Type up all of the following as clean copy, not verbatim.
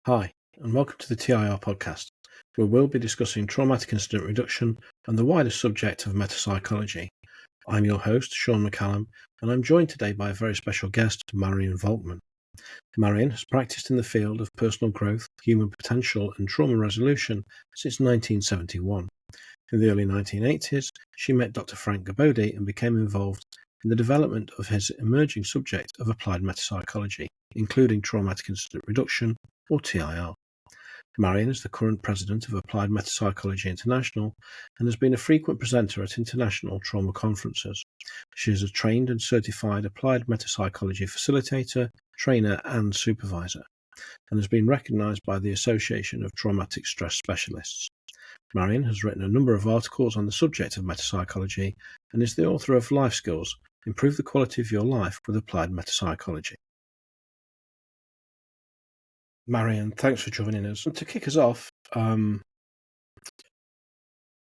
Hi, and welcome to the TIR podcast, where we'll be discussing traumatic incident reduction and the wider subject of metapsychology. I'm your host, Sean McCallum, and I'm joined today by a very special guest, Marian Volkman. Marian has practiced in the field of personal growth, human potential, and trauma resolution since 1971. In the early 1980s, she met Dr. Frank Gabodi and became involved in the development of his emerging subject of applied metapsychology, including traumatic incident reduction, or TIR. Marian is the current president of Applied Metapsychology International and has been a frequent presenter at international trauma conferences. She is a trained and certified applied metapsychology facilitator, trainer, and supervisor, and has been recognized by the Association of Traumatic Stress Specialists. Marian has written a number of articles on the subject of metapsychology and is the author of Life Skills: Improve the Quality of Your Life with Applied Metapsychology. Marian, thanks for joining us. And to kick us off, why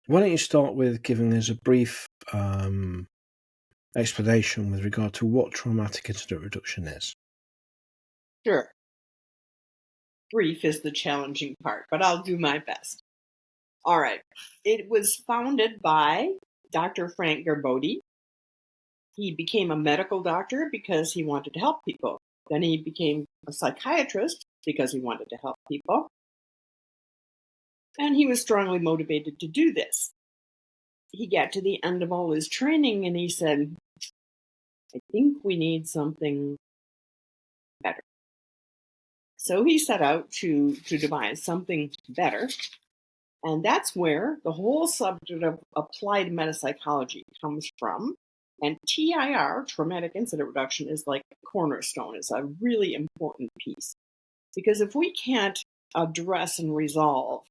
don't you start with giving us a brief explanation with regard to what traumatic incident reduction is? Sure. Brief is the challenging part, but I'll do my best. All right. It was founded by Dr. Frank Gabodi. He became a medical doctor because he wanted to help people. Then he became a psychiatrist because he wanted to help people. And he was strongly motivated to do this. He got to the end of all his training and he said, I think we need something better. So he set out to devise something better. And that's where the whole subject of applied metapsychology comes from. And TIR, traumatic incident reduction, is like a cornerstone. It's a really important piece. Because if we can't address and resolve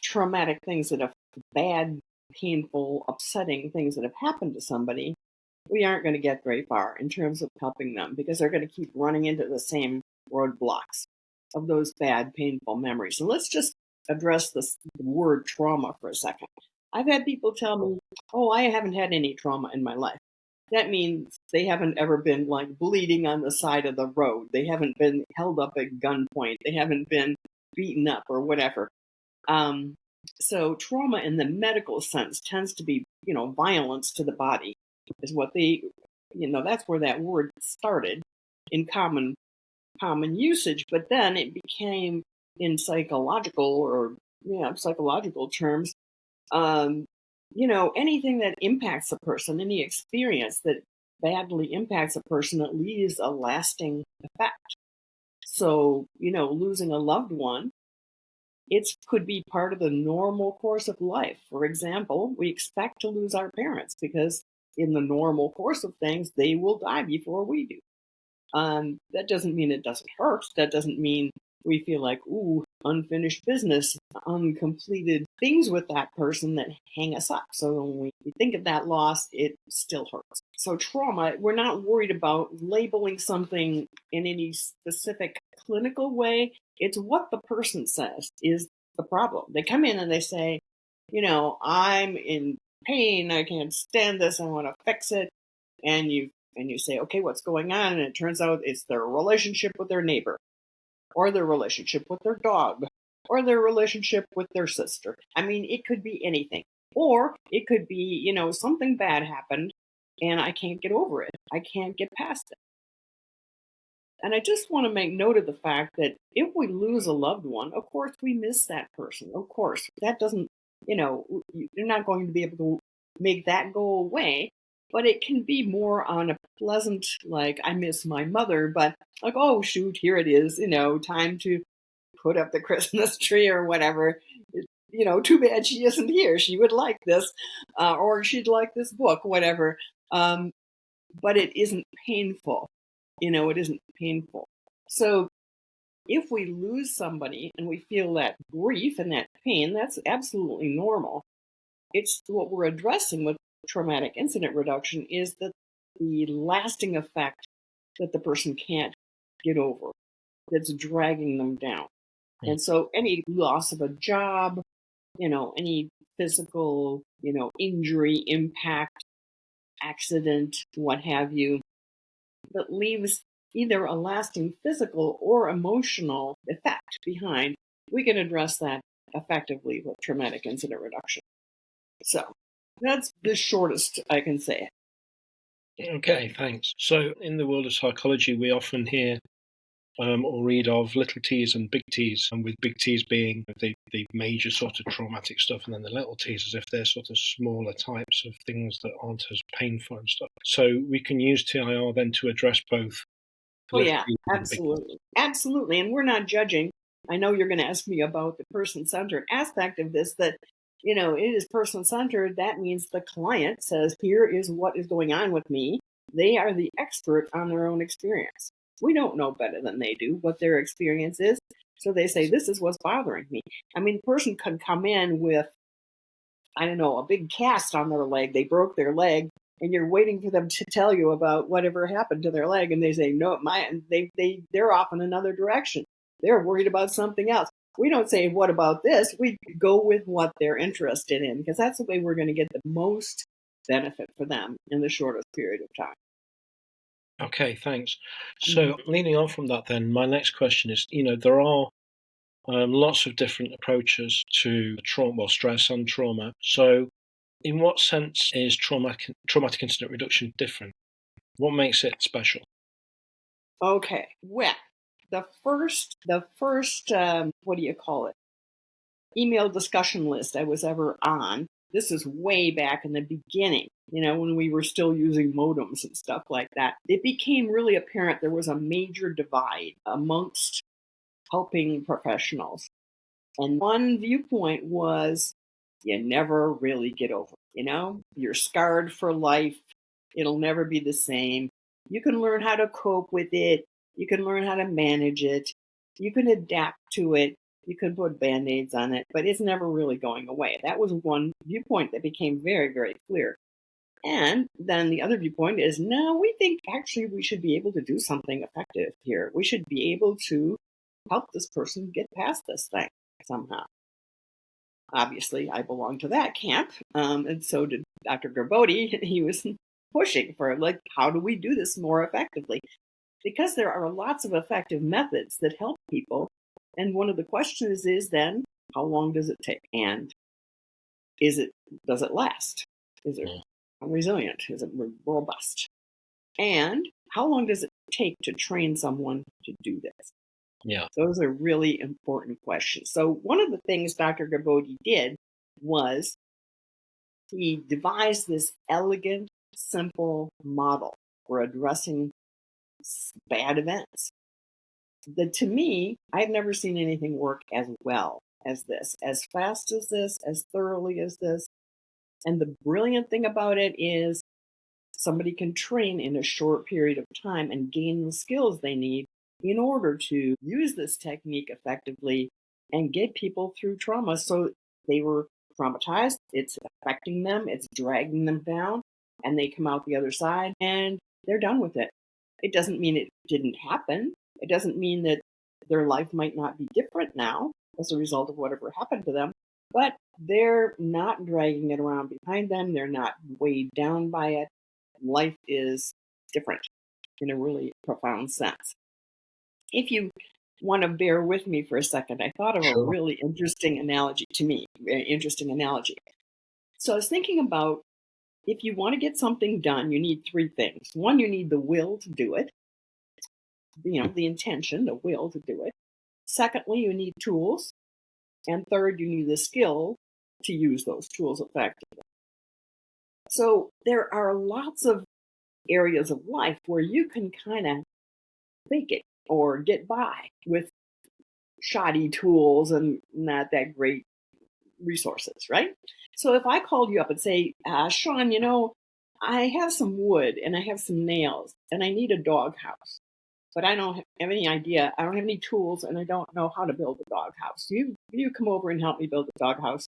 traumatic things that have bad, painful, upsetting things that have happened to somebody, we aren't going to get very far in terms of helping them because they're going to keep running into the same roadblocks of those bad, painful memories. So let's just address the word trauma for a second. I've had people tell me, oh, I haven't had any trauma in my life. That means they haven't ever been like bleeding on the side of the road. They haven't been held up at gunpoint. They haven't been beaten up or whatever. So trauma in the medical sense tends to be, violence to the body is what they, that's where that word started in common usage. But then it became in psychological terms, anything that impacts a person, any experience that badly impacts a person, that leaves a lasting effect. So, losing a loved one, it could be part of the normal course of life. For example, we expect to lose our parents because in the normal course of things, they will die before we do. That doesn't mean it doesn't hurt. That doesn't mean we feel like, ooh, unfinished business, uncompleted things with that person that hang us up. So when we think of that loss, it still hurts. So trauma, we're not worried about labeling something in any specific clinical way. It's what the person says is the problem. They come in and they say, I'm in pain. I can't stand this. I want to fix it. And you say, okay, what's going on? And it turns out it's their relationship with their neighbor, or their relationship with their dog, or their relationship with their sister. I mean, it could be anything. Or it could be, something bad happened and I can't get over it. I can't get past it. And I just want to make note of the fact that if we lose a loved one, of course we miss that person. Of course, that doesn't, you're not going to be able to make that go away. But it can be more on a pleasant, like, I miss my mother, but like, oh, shoot, here it is, time to put up the Christmas tree or whatever. Too bad she isn't here. She would like this, or she'd like this book, whatever. But it isn't painful. It isn't painful. So if we lose somebody and we feel that grief and that pain, that's absolutely normal. It's what we're addressing with traumatic incident reduction is that the lasting effect that the person can't get over, that's dragging them down. And so any loss of a job, any physical, injury, impact, accident, what have you, that leaves either a lasting physical or emotional effect behind, we can address that effectively with traumatic incident reduction. So that's the shortest I can say. Okay, thanks. So in the world of psychology, we often hear or read of little t's and big T's, and with big T's being the major sort of traumatic stuff, and then the little T's as if they're sort of smaller types of things that aren't as painful and stuff. So we can use TIR then to address both. Oh, yeah, absolutely. Absolutely. And we're not judging. I know you're going to ask me about the person-centered aspect of this, that, it is person-centered. That means the client says, here is what is going on with me. They are the expert on their own experience. We don't know better than they do what their experience is. So they say, this is what's bothering me. I mean, the person could come in with, I don't know, a big cast on their leg. They broke their leg, and you're waiting for them to tell you about whatever happened to their leg, and they say, no, they're off in another direction. They're worried about something else. We don't say, what about this? We go with what they're interested in, because that's the way we're going to get the most benefit for them in the shortest period of time. Okay, thanks. So leading on from that then, my next question is, there are lots of different approaches to trauma, stress and trauma. So in what sense is traumatic incident reduction different? What makes it special? Okay, well, the first what do you call it? Email discussion list I was ever on. This is way back in the beginning, when we were still using modems and stuff like that. It became really apparent there was a major divide amongst helping professionals. And one viewpoint was, you never really get over it, You're scarred for life. It'll never be the same. You can learn how to cope with it. You can learn how to manage it. You can adapt to it. You can put Band-Aids on it, but it's never really going away. That was one viewpoint that became very, very clear. And then the other viewpoint is, no, we think actually we should be able to do something effective here. We should be able to help this person get past this thing somehow. Obviously, I belong to that camp, and so did Dr. Garbodi. He was pushing for, how do we do this more effectively? Because there are lots of effective methods that help people. And one of the questions is then, how long does it take? And does it last? Is it resilient? Is it robust? And how long does it take to train someone to do this? Yeah. Those are really important questions. So one of the things Dr. Garbodi did was he devised this elegant, simple model for addressing bad events. To me, I've never seen anything work as well as this, as fast as this, as thoroughly as this. And the brilliant thing about it is somebody can train in a short period of time and gain the skills they need in order to use this technique effectively and get people through trauma. So they were traumatized, it's affecting them, it's dragging them down, and they come out the other side and they're done with it. It doesn't mean it didn't happen. It doesn't mean that their life might not be different now as a result of whatever happened to them, but they're not dragging it around behind them. They're not weighed down by it. Life is different in a really profound sense. If you want to bear with me for a second, I thought of a really interesting analogy to me, very interesting analogy. So I was thinking about, if you want to get something done, you need three things. One, you need the will to do it, the intention, the will to do it. Secondly, you need tools. And third, you need the skill to use those tools effectively. So there are lots of areas of life where you can kind of fake it or get by with shoddy tools and not that great resources, right? So if I called you up and say, Sean, I have some wood and I have some nails and I need a doghouse, but I don't have any idea. I don't have any tools and I don't know how to build a doghouse. You come over and help me build a doghouse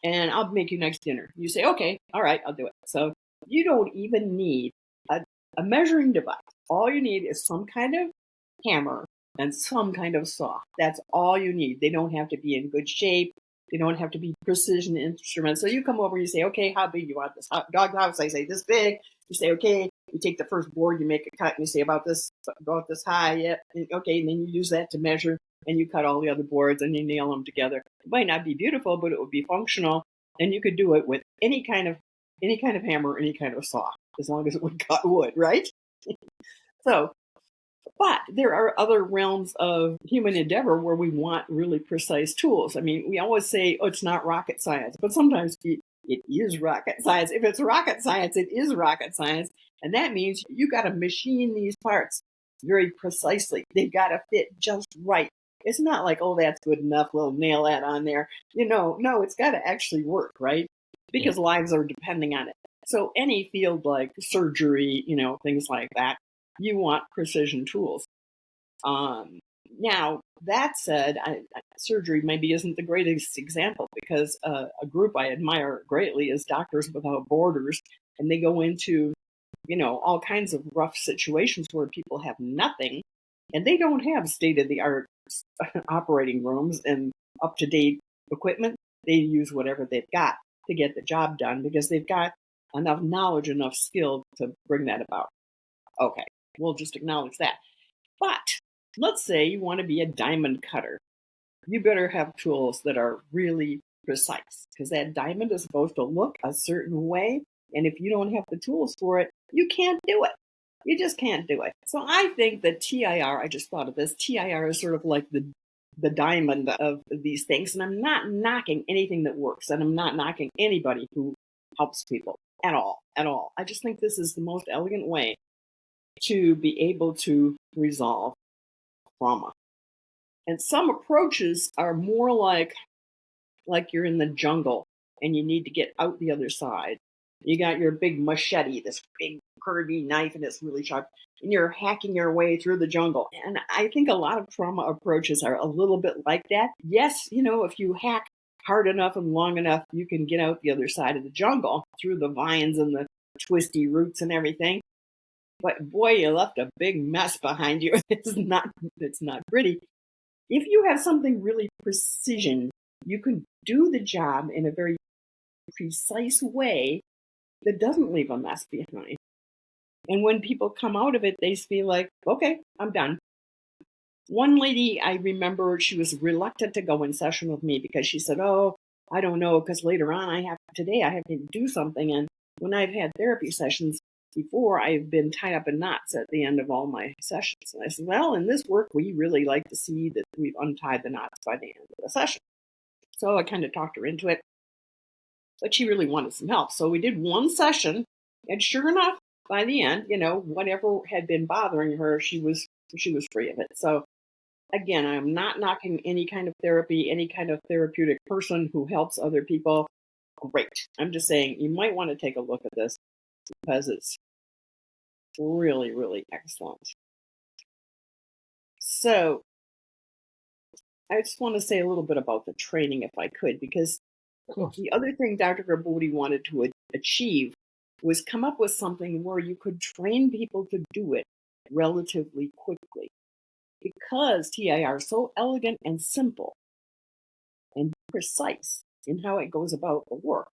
and I'll make you next dinner. You say, okay, all right, I'll do it. So you don't even need a measuring device. All you need is some kind of hammer and some kind of saw. That's all you need. They don't have to be in good shape. They don't have to be precision instruments. So you come over, you say, okay, how big do you want this doghouse? I say, this big. You say, okay, You take the first board, you make a cut, and you say about this high, yeah, okay, and then you use that to measure, and you cut all the other boards and you nail them together. It might not be beautiful, but it would be functional, and you could do it with any kind of hammer, any kind of saw, as long as it would cut wood, right? So, but there are other realms of human endeavor where we want really precise tools. I mean, we always say, oh, it's not rocket science, but sometimes it is rocket science. If it's rocket science, it is rocket science. And that means you got to machine these parts very precisely. They've got to fit just right. It's not like, oh, that's good enough. We'll nail that on there. No, it's got to actually work, right? Because lives are depending on it. So any field like surgery, things like that, you want precision tools. Now, that said, surgery maybe isn't the greatest example, because a group I admire greatly is Doctors Without Borders, and they go into, all kinds of rough situations where people have nothing, and they don't have state-of-the-art operating rooms and up-to-date equipment. They use whatever they've got to get the job done, because they've got enough knowledge, enough skill to bring that about. Okay, we'll just acknowledge that. But let's say you want to be a diamond cutter. You better have tools that are really precise, because that diamond is supposed to look a certain way. And if you don't have the tools for it, you can't do it. You just can't do it. So I think that TIR, I just thought of this, TIR is sort of like the diamond of these things. And I'm not knocking anything that works, and I'm not knocking anybody who helps people at all. I just think this is the most elegant way to be able to resolve trauma. And some approaches are more like you're in the jungle and you need to get out the other side. You got your big machete, this big curvy knife, and it's really sharp, and you're hacking your way through the jungle. And I think a lot of trauma approaches are a little bit like that. Yes, if you hack hard enough and long enough, you can get out the other side of the jungle through the vines and the twisty roots and everything. But boy, you left a big mess behind you. It's not pretty. If you have something really precision, you can do the job in a very precise way that doesn't leave a mess behind. And when people come out of it, they feel like, okay, I'm done. One lady, I remember, she was reluctant to go in session with me because she said, oh, I don't know, because later on I have to do something. And when I've had therapy sessions before, I've been tied up in knots at the end of all my sessions. And I said, well, in this work, we really like to see that we've untied the knots by the end of the session. So I kind of talked her into it, but she really wanted some help. So we did one session, and sure enough, by the end, whatever had been bothering her, she was free of it. So again, I'm not knocking any kind of therapy, any kind of therapeutic person who helps other people. Great. I'm just saying you might want to take a look at this, because it's really, really excellent. So I just want to say a little bit about the training, if I could, because the other thing Dr. Garbodi wanted to achieve was come up with something where you could train people to do it relatively quickly. Because TIR is so elegant and simple and precise in how it goes about the work,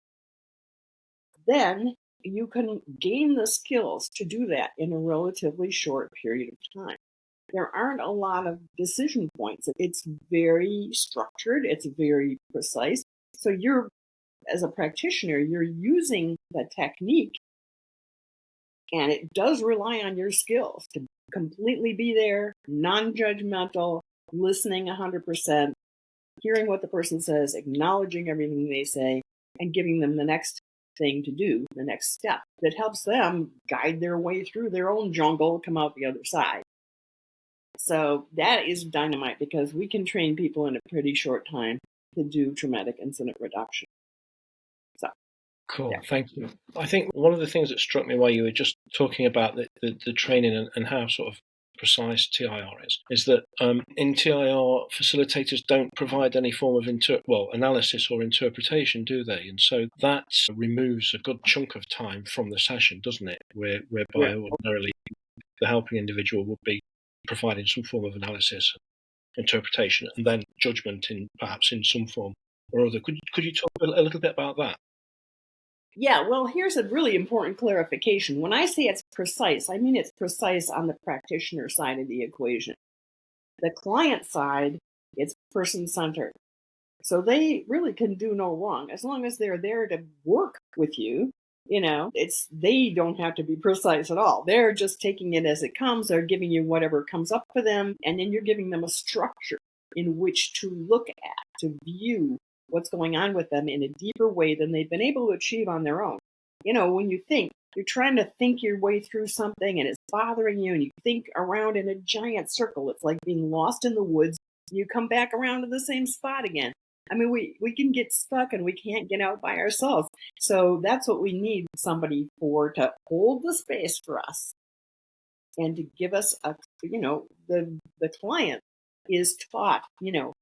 then you can gain the skills to do that in a relatively short period of time. There aren't a lot of decision points. It's very structured. It's very precise. So you're, as a practitioner, you're using the technique, and it does rely on your skills to completely be there, non-judgmental, listening 100%, hearing what the person says, acknowledging everything they say, and giving them the next thing to do, the next step that helps them guide their way through their own jungle, come out the other side. So that is dynamite, because we can train people in a pretty short time to do traumatic incident reduction. So cool, yeah. Thank you. I think one of the things that struck me while you were just talking about the training and how sort of precise TIR is that in TIR, facilitators don't provide any form of analysis or interpretation, do they? And so that removes a good chunk of time from the session, doesn't it? Whereby ordinarily the helping individual would be providing some form of analysis, interpretation, and then judgment perhaps in some form or other. Could you talk a little bit about that? Yeah, well, here's a really important clarification. When I say it's precise, I mean it's precise on the practitioner side of the equation. The client side, it's person-centered. So they really can do no wrong as long as they're there to work with you. They don't have to be precise at all. They're just taking it as it comes. They're giving you whatever comes up for them, and then you're giving them a structure in which to look at, to view what's going on with them in a deeper way than they've been able to achieve on their own. When you think, you're trying to think your way through something and it's bothering you, and you think around in a giant circle. It's like being lost in the woods. You come back around to the same spot again. I mean, we can get stuck and we can't get out by ourselves. So that's what we need somebody for, to hold the space for us and to give us the client is taught,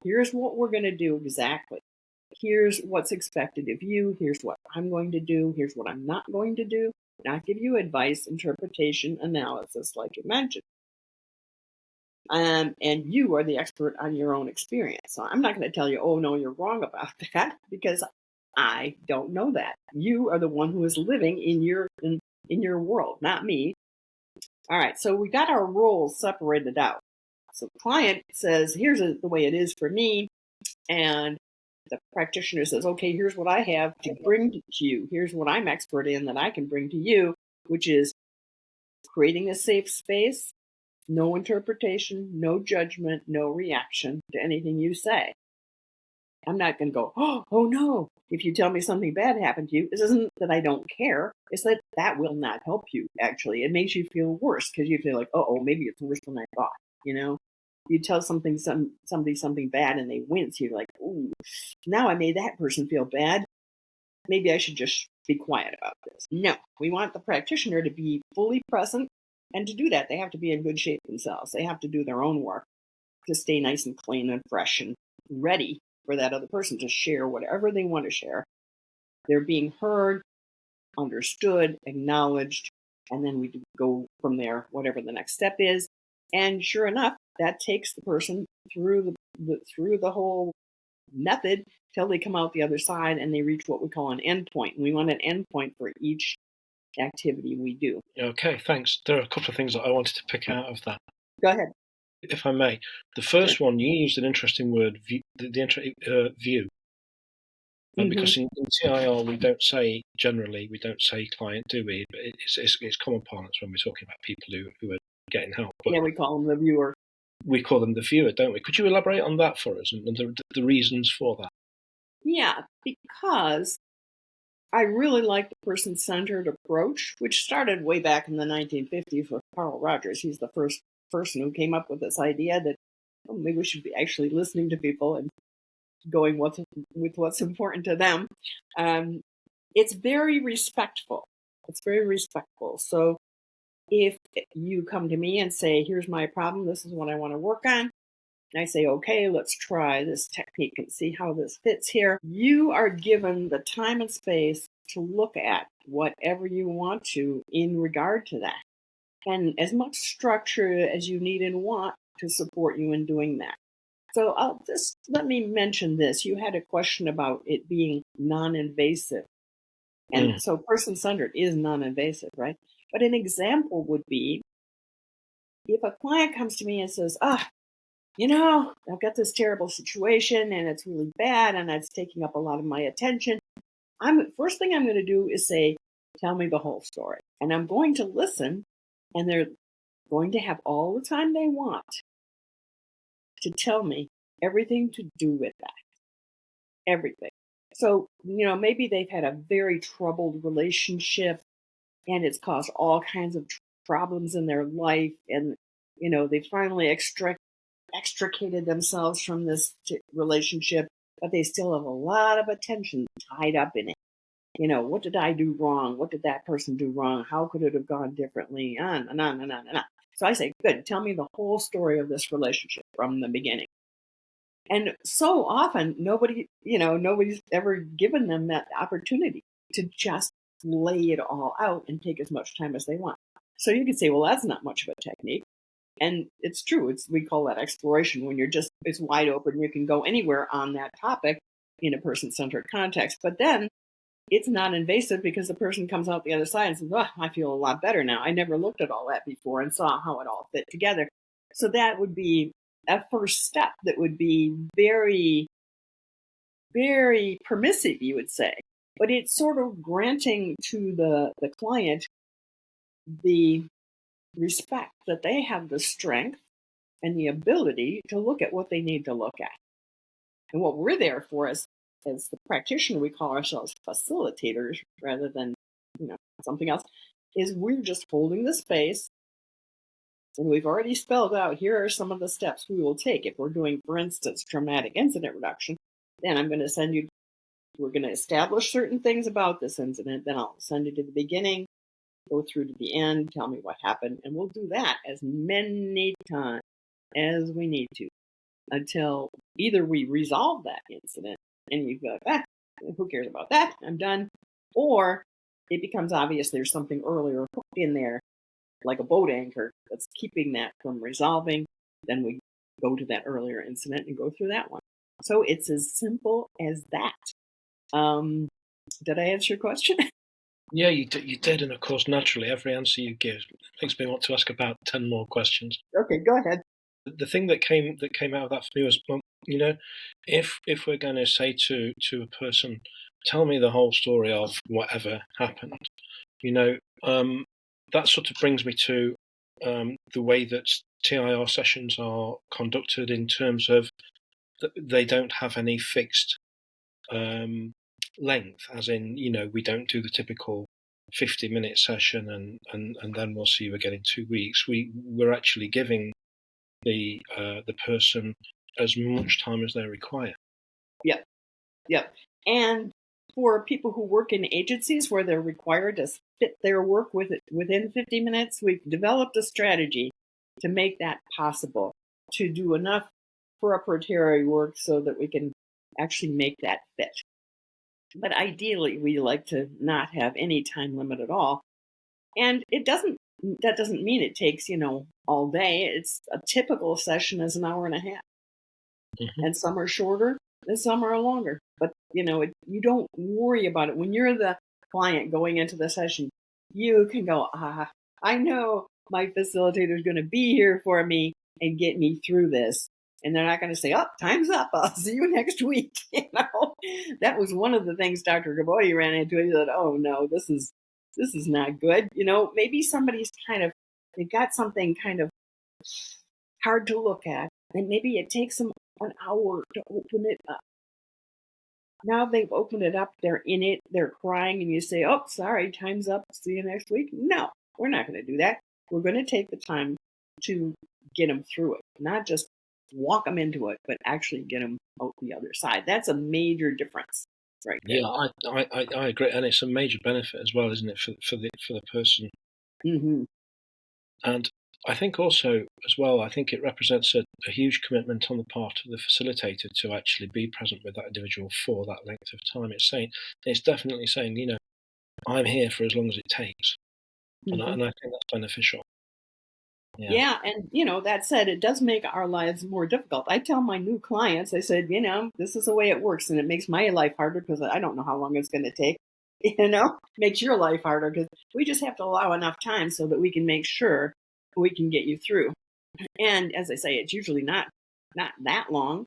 here's what we're going to do exactly. Here's what's expected of you. Here's what I'm going to do. Here's what I'm not going to do. Not give you advice, interpretation, analysis, like you mentioned. And you are the expert on your own experience. So I'm not going to tell you, oh, no, you're wrong about that, because I don't know that. You are the one who is living in your world, not me. All right, so we got our roles separated out. So the client says, here's the way it is for me. And the practitioner says, okay, here's what I have to bring to you. Here's what I'm expert in that I can bring to you, which is creating a safe space. No interpretation, no judgment, no reaction to anything you say. I'm not going to go, oh no, if you tell me something bad happened to you. This isn't that I don't care. It's that will not help you, actually. It makes you feel worse because you feel like, maybe it's worse than I thought. You tell somebody something bad and they wince. You're like, ooh, now I made that person feel bad. Maybe I should just be quiet about this. No, we want the practitioner to be fully present. And to do that, they have to be in good shape themselves. They have to do their own work to stay nice and clean and fresh and ready for that other person to share whatever they want to share. They're being heard, understood, acknowledged, and then we go from there, whatever the next step is. And sure enough, that takes the person through the whole method till they come out the other side and they reach what we call an endpoint. And we want an endpoint for each activity we do. Okay, thanks. There are a couple of things that I wanted to pick out of that. Go ahead. If I may. The first one, you used an interesting word, view. Because in TIR, we don't say client, do we? But it's common parlance when we're talking about people who are getting help. But yeah, we call them the viewer. We call them the viewer, don't we? Could you elaborate on that for us and the reasons for that? Yeah, because I really like the person-centered approach, which started way back in the 1950s with Carl Rogers. He's the first person who came up with this idea that maybe we should be actually listening to people and going with what's important to them. It's very respectful. So if you come to me and say, here's my problem, this is what I want to work on, and I say, okay, let's try this technique and see how this fits here. You are given the time and space to look at whatever you want to in regard to that. And as much structure as you need and want to support you in doing that. So let me mention this. You had a question about it being non-invasive. And so person-centered is non-invasive, right? But an example would be if a client comes to me and says, I've got this terrible situation and it's really bad and it's taking up a lot of my attention. First thing I'm going to do is say, tell me the whole story. And I'm going to listen, and they're going to have all the time they want to tell me everything to do with that. Everything. So, maybe they've had a very troubled relationship and it's caused all kinds of problems in their life. And, they finally extricated themselves from this relationship, but they still have a lot of attention tied up in it. What did I do wrong? What did that person do wrong? How could it have gone differently? On and on and on and on. So I say, good, tell me the whole story of this relationship from the beginning. And so often nobody's ever given them that opportunity to just lay it all out and take as much time as they want. So you could say, well, that's not much of a technique. And it's true. We call that exploration when it's wide open. You can go anywhere on that topic in a person-centered context. But then it's not invasive because the person comes out the other side and says, oh, I feel a lot better now. I never looked at all that before and saw how it all fit together. So that would be a first step that would be very, very permissive, you would say. But it's sort of granting to the client the respect that they have the strength and the ability to look at what they need to look at. And what we're there for as the practitioner, we call ourselves facilitators rather than, something else, is we're just holding the space. And we've already spelled out, here are some of the steps we will take. If we're doing, for instance, traumatic incident reduction, then I'm going to send you, we're going to establish certain things about this incident. Then I'll send you to the beginning, go through to the end, tell me what happened. And we'll do that as many times as we need to until either we resolve that incident and you go, who cares about that? I'm done. Or it becomes obvious there's something earlier hooked in there, like a boat anchor that's keeping that from resolving. Then we go to that earlier incident and go through that one. So it's as simple as that. Did I answer your question? Yeah, you did. And of course, naturally, every answer you give makes me want to ask about 10 more questions. Okay, go ahead. The thing that came out of that for me was, well, if we're going to say to a person, tell me the whole story of whatever happened, that sort of brings me to the way that TIR sessions are conducted in terms of they don't have any fixed length, as in, we don't do the typical 50-minute session and then we'll see you again in 2 weeks. We're actually giving the person as much time as they require. Yep. And for people who work in agencies where they're required to fit their work within 50 minutes, we've developed a strategy to make that possible, to do enough preparatory work so that we can actually make that fit. But ideally, we like to not have any time limit at all. And that doesn't mean it takes, all day. It's a typical session is an hour and a half. Mm-hmm. And some are shorter and some are longer. But, you don't worry about it. When you're the client going into the session, you can go, I know my facilitator is going to be here for me and get me through this. And they're not going to say, oh, time's up. I'll see you next week. That was one of the things Dr. Gabodi ran into. He said, oh, no, this is not good. Maybe somebody's they've got something kind of hard to look at. And maybe it takes them an hour to open it up. Now they've opened it up. They're in it. They're crying. And you say, oh, sorry, time's up. See you next week. No, we're not going to do that. We're going to take the time to get them through it, not just walk them into it, but actually get them out the other side. That's a major difference, right there. Yeah, I agree, and it's a major benefit as well, isn't it, for the person? Mm-hmm. And I think also as well, I think it represents a huge commitment on the part of the facilitator to actually be present with that individual for that length of time. It's definitely saying, I'm here for as long as it takes, mm-hmm. and I think that's beneficial. Yeah, and that said, it does make our lives more difficult. I tell my new clients, I said, this is the way it works, and it makes my life harder because I don't know how long it's going to take. Makes your life harder because we just have to allow enough time so that we can make sure we can get you through. And as I say, it's usually not that long,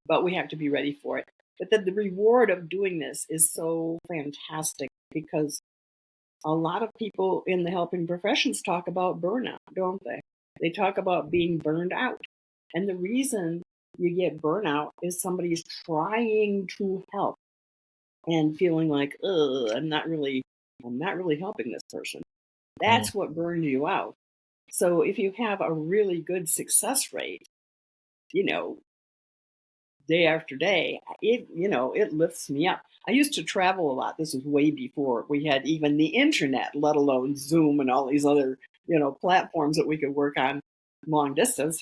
but we have to be ready for it. But the reward of doing this is so fantastic because a lot of people in the helping professions talk about burnout, don't they? They talk about being burned out. And the reason you get burnout is somebody's trying to help and feeling like, I'm not really helping this person. That's what burned you out. So if you have a really good success rate, day after day, it lifts me up. I used to travel a lot. This was way before we had even the internet, let alone Zoom and all these other, platforms that we could work on long distance.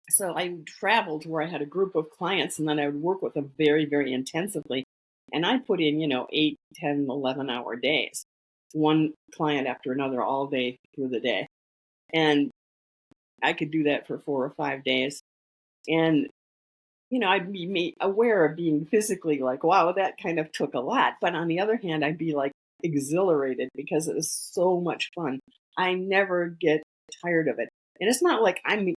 So I traveled where I had a group of clients and then I would work with them very, very intensively. And I put in, 8, 10, 11-hour days, one client after another all day through the day. And I could do that for 4 or 5 days. And I'd be aware of being physically like, wow, that kind of took a lot. But on the other hand, I'd be like exhilarated because it was so much fun. I never get tired of it. And it's not like I'm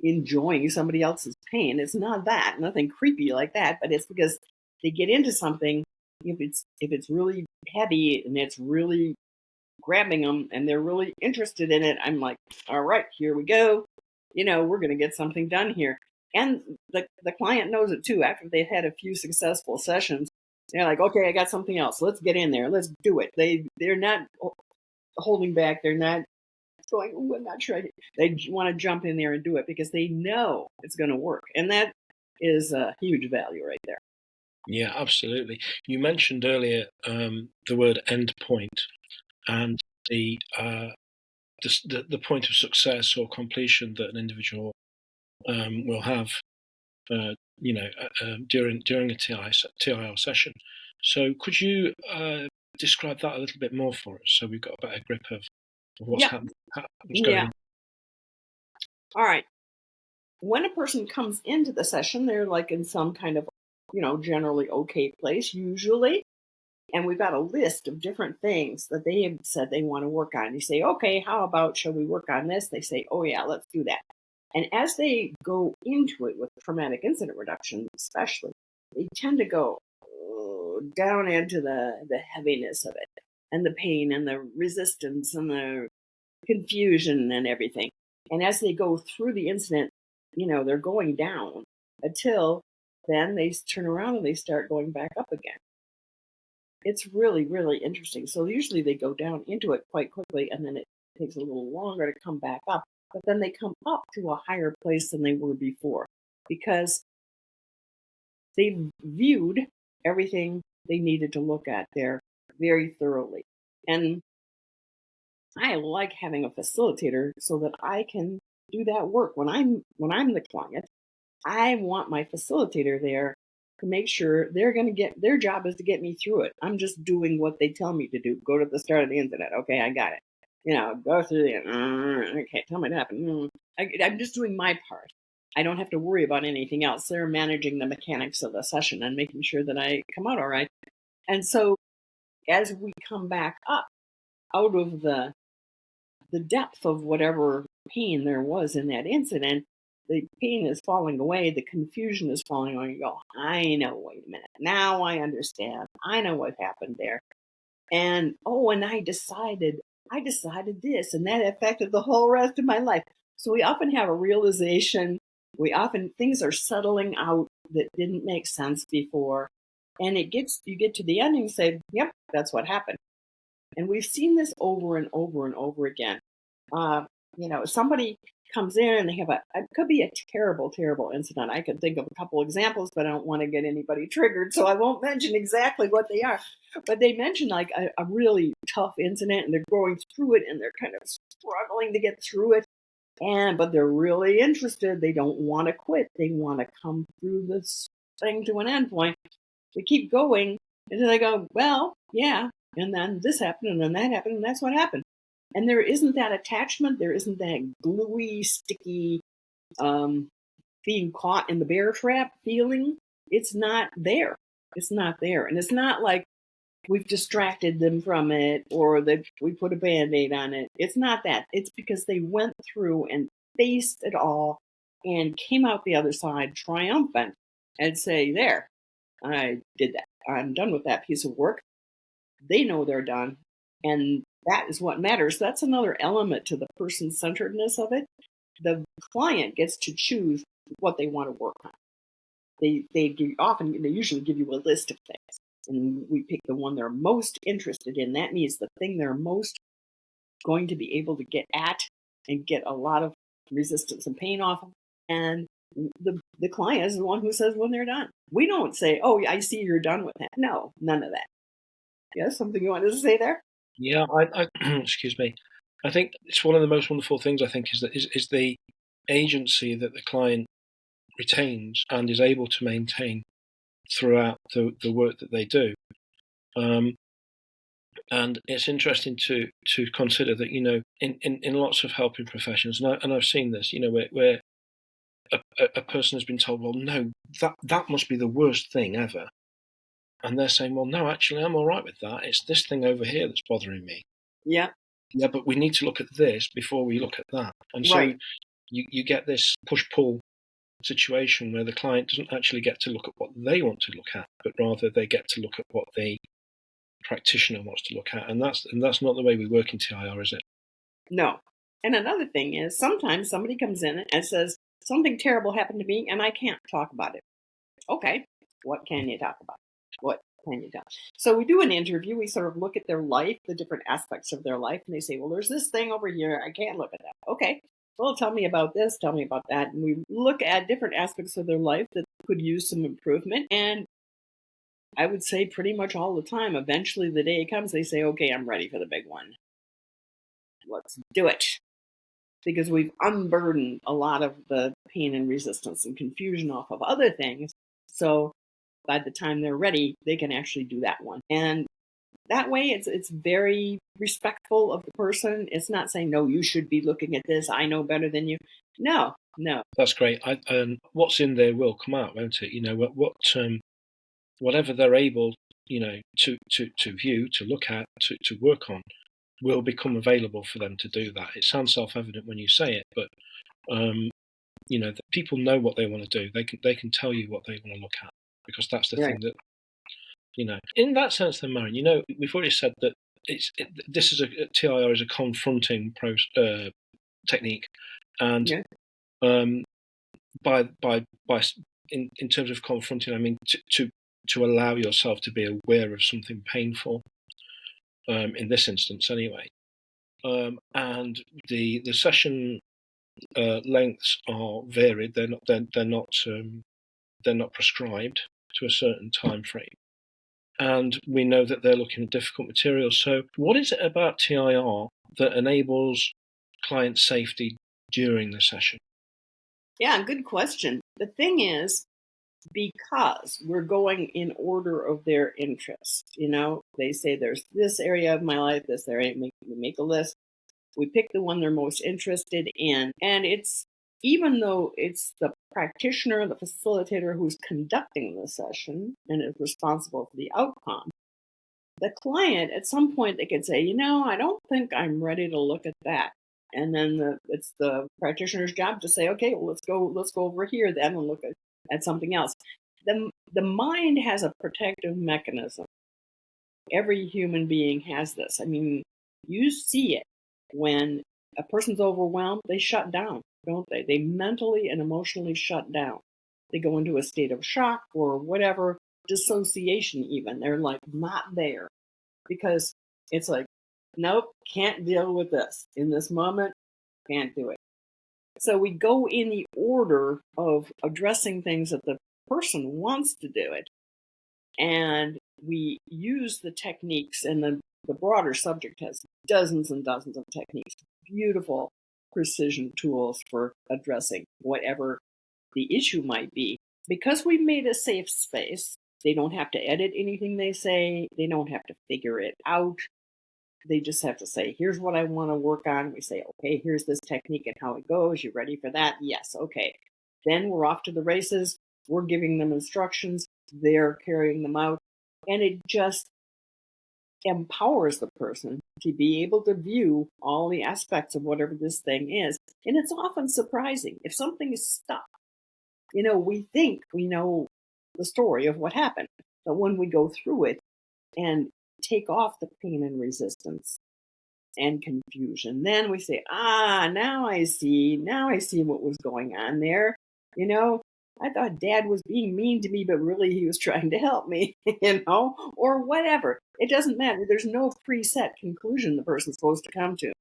enjoying somebody else's pain. It's not that, nothing creepy like that, but it's because they get into something. If it's really heavy and it's really grabbing them and they're really interested in it, I'm like, all right, here we go. We're going to get something done here. And the client knows it too. After they've had a few successful sessions, they're like, okay, I got something else. Let's get in there. Let's do it. They're not holding back. They're not going, oh, I'm not sure. They want to jump in there and do it because they know it's going to work. And that is a huge value right there. Yeah, absolutely. You mentioned earlier the word endpoint and the point of success or completion that an individual will have, during a TIR session. So, could you describe that a little bit more for us, so we've got a better grip of what's happening, what's going on? All right. When a person comes into the session, they're like in some kind of, generally okay place, usually. And we've got a list of different things that they have said they want to work on. You say, okay, how about, shall we work on this? They say, oh yeah, let's do that. And as they go into it with traumatic incident reduction, especially, they tend to go down into the heaviness of it and the pain and the resistance and the confusion and everything. And as they go through the incident, they're going down until then they turn around and they start going back up again. It's really, really interesting. So usually they go down into it quite quickly, and then it takes a little longer to come back up. But then they come up to a higher place than they were before because they've viewed everything they needed to look at there very thoroughly. And I like having a facilitator so that I can do that work. When I'm the client, I want my facilitator there to make sure they're going to get, their job is to get me through it. I'm just doing what they tell me to do. Go to the start of the incident. Okay, I got it. Go through the, okay, tell me what happened. I'm just doing my part. I don't have to worry about anything else. They're managing the mechanics of the session and making sure that I come out all right. And so as we come back up out of the depth of whatever pain there was in that incident, the pain is falling away, the confusion is falling away. You go, I know, wait a minute. Now I understand. I know what happened there. And and I decided this, and that affected the whole rest of my life. So we often have a realization. Things are settling out that didn't make sense before. And you get to the end and you say, yep, that's what happened. And we've seen this over and over and over again. Somebody comes in and they have it could be a terrible, terrible incident. I can think of a couple examples, but I don't want to get anybody triggered, so I won't mention exactly what they are. But they mention like a really tough incident and they're going through it and they're kind of struggling to get through it. But they're really interested. They don't want to quit. They want to come through this thing to an endpoint. They keep going, and then they go, well, yeah, and then this happened, and then that happened, and that's what happened. And there isn't that attachment. There isn't that gluey, sticky, being caught in the bear trap feeling. It's not there. It's not there. And it's not like we've distracted them from it or that we put a Band-Aid on it. It's not that. It's because they went through and faced it all and came out the other side triumphant and say, there, I did that. I'm done with that piece of work. They know they're done. And that is what matters. That's another element to the person-centeredness of it. The client gets to choose what they want to work on. They usually give you a list of things, and we pick the one they're most interested in. That means the thing they're most going to be able to get at and get a lot of resistance and pain off of. And the client is the one who says when they're done. We don't say, oh, I see you're done with that. No, none of that. Yes, something you wanted to say there? Yeah, I excuse me. I think it's one of the most wonderful things, I think, is the agency that the client retains and is able to maintain throughout the work that they do. And it's interesting to consider that, in lots of helping professions, and I've seen this, where a person has been told, well, no, that must be the worst thing ever. And they're saying, well, no, actually, I'm all right with that. It's this thing over here that's bothering me. Yeah. Yeah, but we need to look at this before we look at that. And so Right. you get this push-pull situation where the client doesn't actually get to look at what they want to look at, but rather they get to look at what the practitioner wants to look at. And that's not the way we work in TIR, is it? No. And another thing is sometimes somebody comes in and says, something terrible happened to me and I can't talk about it. Okay. What can you talk about? What can you talk? So we do an interview. We sort of look at their life, the different aspects of their life. And they say, well, there's this thing over here. I can't look at that. Okay. Well, tell me about this. Tell me about that. And we look at different aspects of their life that could use some improvement. And I would say pretty much all the time, eventually the day comes, they say, okay, I'm ready for the big one. Let's do it. Because we've unburdened a lot of the pain and resistance and confusion off of other things. So by the time they're ready, they can actually do that one. And that way it's very respectful of the person. It's not saying, no, you should be looking at this. I know better than you. No. That's great. What's in there will come out, won't it? You know, whatever they're able, you know, to view, to look at, to work on, will become available for them to do that. It sounds self-evident when you say it, but you know, the people know what they want to do. They can tell you what they want to look at, because that's the thing that, you know. In that sense, then, Marian, you know, we've already said that this is TIR is a confronting technique, and by in terms of confronting, I mean to allow yourself to be aware of something painful. In this instance, anyway, and the session lengths are varied. They're not prescribed to a certain time frame, and we know that they're looking at difficult materials. So, what is it about TIR that enables client safety during the session? Yeah, good question. The thing is, because we're going in order of their interest, you know, they say there's this area of my life, this area, we make a list. We pick the one they're most interested in. And it's, even though it's the practitioner, the facilitator who's conducting the session and is responsible for the outcome, the client, at some point, they could say, you know, I don't think I'm ready to look at that. And then it's the practitioner's job to say, okay, well, let's go over here then and look at something else. The mind has a protective mechanism. Every human being has this. I mean, you see it when a person's overwhelmed, they shut down, don't they? They mentally and emotionally shut down. They go into a state of shock or whatever, dissociation even. They're like not there because it's like, nope, can't deal with this. In this moment, can't do it. So we go in the order of addressing things that the person wants to do it. And we use the techniques, and the broader subject has dozens and dozens of techniques, beautiful precision tools for addressing whatever the issue might be. Because we've made a safe space, they don't have to edit anything they say. They don't have to figure it out. They just have to say, here's what I want to work on. We say, okay, here's this technique and how it goes. You ready for that? Yes. Okay. Then we're off to the races. We're giving them instructions. They're carrying them out. And it just empowers the person to be able to view all the aspects of whatever this thing is. And it's often surprising. If something is stuck, you know, we think we know the story of what happened. But when we go through it and take off the pain and resistance and confusion, then we say, now I see what was going on there. You know, I thought Dad was being mean to me, but really he was trying to help me, you know, or whatever. It doesn't matter. There's no preset conclusion the person's supposed to come to.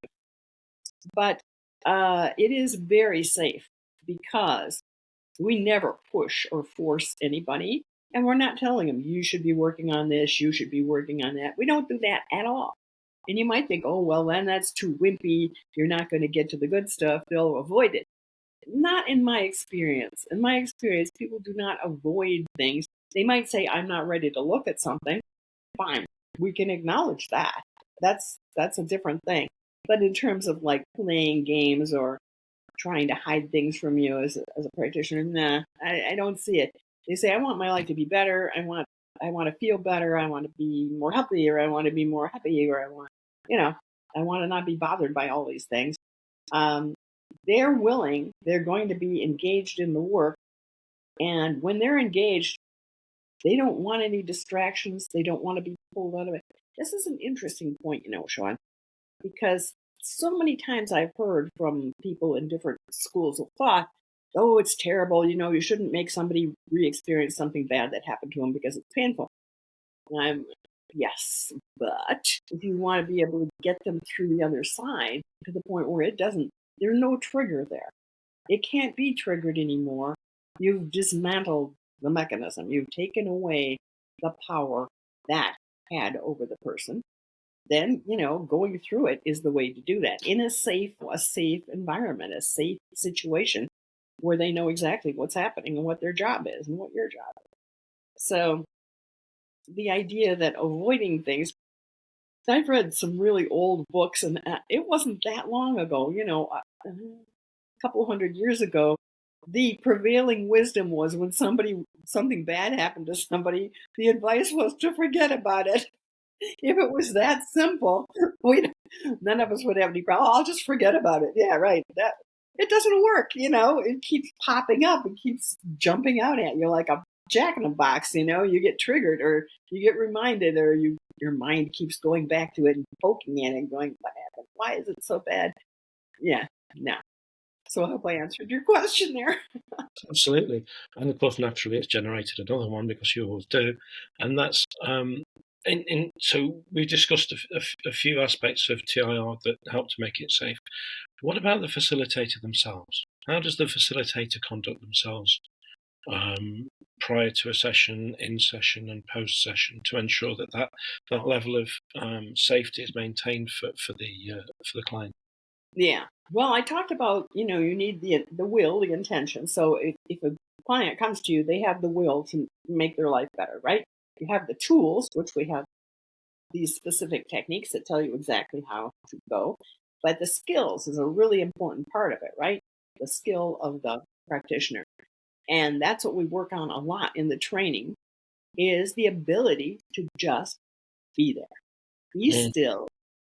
But it is very safe because we never push or force anybody. And we're not telling them, you should be working on this, you should be working on that. We don't do that at all. And you might think, oh, well, then that's too wimpy. You're not going to get to the good stuff. They'll avoid it. Not in my experience. In my experience, people do not avoid things. They might say, I'm not ready to look at something. Fine. We can acknowledge that. That's a different thing. But in terms of like playing games or trying to hide things from you as a practitioner. Nah, I don't see it. They say, I want my life to be better. I want to feel better. I want to be more healthy, or I want to be more happy, or I want to not be bothered by all these things. They're going to be engaged in the work. And when they're engaged, they don't want any distractions. They don't want to be pulled out of it. This is an interesting point, Sean, because so many times I've heard from people in different schools of thought, oh, it's terrible. You shouldn't make somebody re-experience something bad that happened to them because it's painful. Yes, but if you want to be able to get them through the other side to the point where there's no trigger there. It can't be triggered anymore. You've dismantled the mechanism. You've taken away the power that had over the person. Then, going through it is the way to do that in a safe environment, a safe situation where they know exactly what's happening and what their job is and what your job is. So the idea that avoiding things, I've read some really old books, and it wasn't that long ago, a couple hundred years ago, the prevailing wisdom was when something bad happened to somebody, the advice was to forget about it. If it was that simple, none of us would have any problem. I'll just forget about it. Yeah, right. That it doesn't work. It keeps popping up. It keeps jumping out at you like a jack in a box. You get triggered, or you get reminded, or your mind keeps going back to it and poking at it and going, what happened? Why is it so bad? Yeah, no. So I hope I answered your question there. Absolutely. And of course, naturally, it's generated another one, because you always do. And that's, so we've discussed a few aspects of TIR that help to make it safe. What about the facilitator themselves? How does the facilitator conduct themselves prior to a session, in session, and post session, to ensure that level of safety is maintained for the client? Yeah. Well, I talked about, you need the will, the intention. So if a client comes to you, they have the will to make their life better, right? You have the tools, which we have these specific techniques that tell you exactly how to go. But the skills is a really important part of it, right? The skill of the practitioner. And that's what we work on a lot in the training, is the ability to just be there. Be still.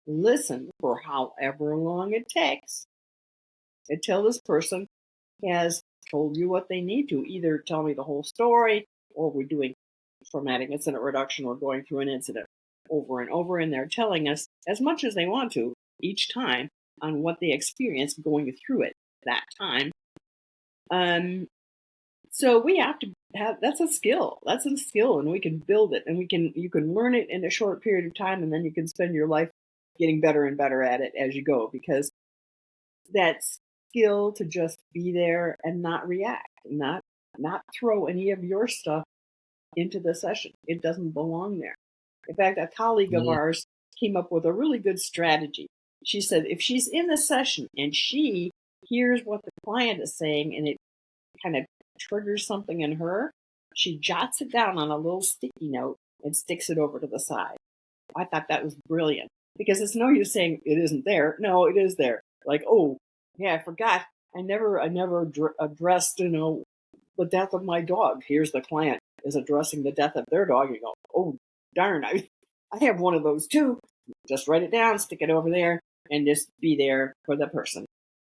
Listen for however long it takes until this person has told you what they need to. Either tell me the whole story, or we're doing traumatic incident reduction, or going through an incident over and over, and they're telling us as much as they want to each time on what they experienced going through it that time. So we have to have, that's a skill, and we can build it, and you can learn it in a short period of time, and then you can spend your life getting better and better at it as you go, because that skill to just be there and not react, not throw any of your stuff into the session. It doesn't belong there. In fact, a colleague of ours came up with a really good strategy. She said if she's in the session and she hears what the client is saying and it kind of triggers something in her, she jots it down on a little sticky note and sticks it over to the side. I thought that was brilliant, because it's no use saying it isn't there. No, it is there. Like, oh, yeah, I forgot. I never addressed, the death of my dog. Here's the client is addressing the death of their dog. You go, oh, darn, I have one of those too. Just write it down, stick it over there, and just be there for the person.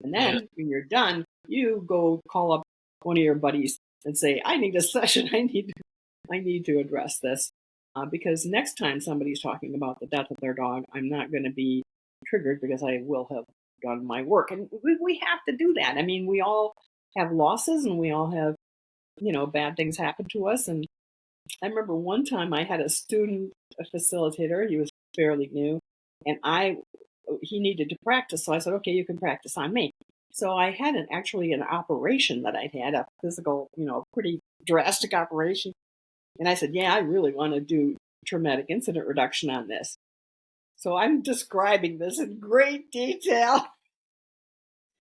And then when you're done, you go call up one of your buddies and say, I need a session. I need to address this. Because next time somebody's talking about the death of their dog, I'm not going to be triggered, because I will have done my work. And we have to do that. I mean, we all have losses, and we all have, bad things happen to us. And I remember one time I had a student, a facilitator. He was fairly new, and he needed to practice. So I said, okay, you can practice on me. So I had actually an operation that I'd had, a physical, pretty drastic operation. And I said, yeah, I really want to do traumatic incident reduction on this. So I'm describing this in great detail.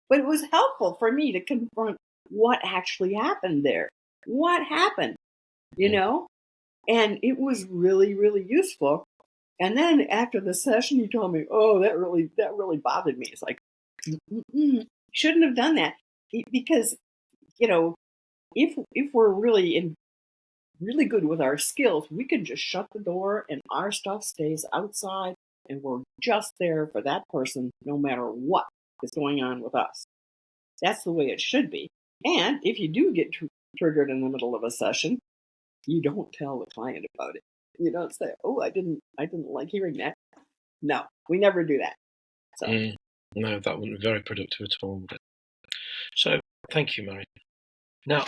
But it was helpful for me to confront what actually happened there. What happened, And it was really, really useful. And then after the session, he told me, oh, that really bothered me. It's like, shouldn't have done that because, if we're really good with our skills, we can just shut the door and our stuff stays outside and we're just there for that person no matter what is going on with us. That's the way it should be. And if you do get triggered in the middle of a session, you don't tell the client about it. You don't say, "Oh, I didn't like hearing that." No, we never do that. So no, that wouldn't be very productive at all, would it? So thank you, Marian. Now,